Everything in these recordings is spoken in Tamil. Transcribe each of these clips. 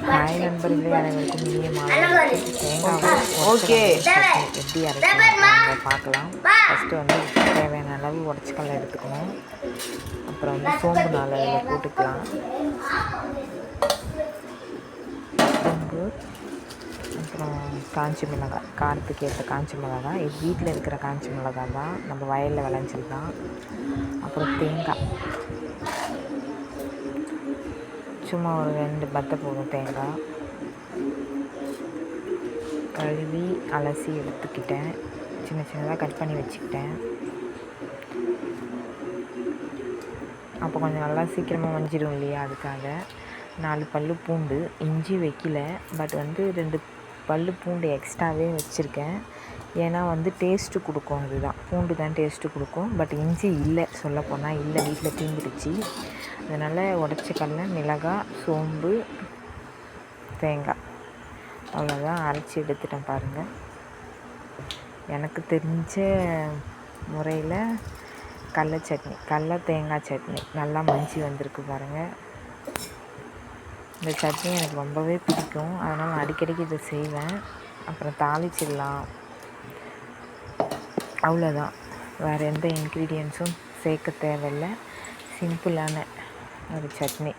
ஹாய் நண்பர்களே, அனைவருக்கும் இனிய மாலை வணக்கம். தேங்காவை எப்படி அரைக்கலாம் பார்க்கலாம். ஃபஸ்ட்டு வந்து தேவையான அளவு உடச்சிக்கல்ல எடுத்துக்கணும். அப்புறம் வந்து சோம்பு நாள் அதில் போட்டுக்கலாம். சோம்பு, அப்புறம் காஞ்சி மிளகாய், காரத்துக்கு ஏற்ற காஞ்சி மிளகாய். இது வீட்டில் இருக்கிற காஞ்சி மிளகாய் தான், நம்ம வயலில் விளைஞ்சது தான். அப்புறம் தேங்காய், சும்மா ஒரு 2 பத்தை போதும். தேங்காய் கழுவி அலசி எடுத்துக்கிட்டேன். சின்ன சின்னதாக கட் பண்ணி வச்சுக்கிட்டேன். அப்போ கொஞ்சம் நல்லா சீக்கிரமாக மஞ்சிடும் இல்லையா, அதுக்காக 4 பல் பூண்டு. இஞ்சி வைக்கல, பட் வந்து 2 பல் பூண்டு எக்ஸ்ட்ராவே வச்சுருக்கேன். ஏன்னா வந்து டேஸ்ட்டு கொடுக்கும், அதுதான் பூண்டு தான் டேஸ்ட்டு கொடுக்கும். பட் இஞ்சி இல்லை, சொல்லப்போனால் இல்லை, வீட்டில் தீந்துடுச்சு. அதனால் உடச்சக்கல்ல, மிளகாய், சோம்பு, தேங்காய் அவ்வளோதான் அரைச்சி எடுத்துட்டேன். பாருங்கள், எனக்கு தெரிஞ்ச முறையில் கடல சட்னி, கடல தேங்காய் சட்னி நல்லா மஞ்சி வந்திருக்கு பாருங்கள். இந்த சட்னி எனக்கு ரொம்பவே பிடிக்கும், அதனால் அடிக்கடிக்கு இதை செய்வேன். அப்புறம் தாளிச்சிடலாம், அவ்வளோதான். வேறு எந்த இன்க்ரீடியன்ஸும் சேர்க்க தேவையில்லை. சிம்பிளான ஒரு சட்னி.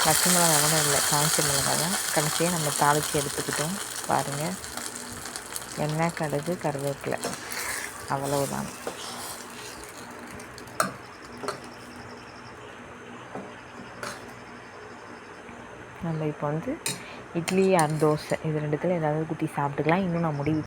பச்சை மிளகா கூட இல்லை, காஞ்ச மிளகாய் தான். கடைசியாக நம்ம தாளித்து எடுத்துக்கிட்டோம். பாருங்கள், எண்ணெய், கடுகு, கருவேப்பிலை, அவ்வளவுதான். நம்ம இப்போ வந்து இட்லி ஆர் தோசை, இது 2த்தில் ஏதாவது குட்டி சாப்பிட்டுக்கலாம். இன்னும் நான் முடிவு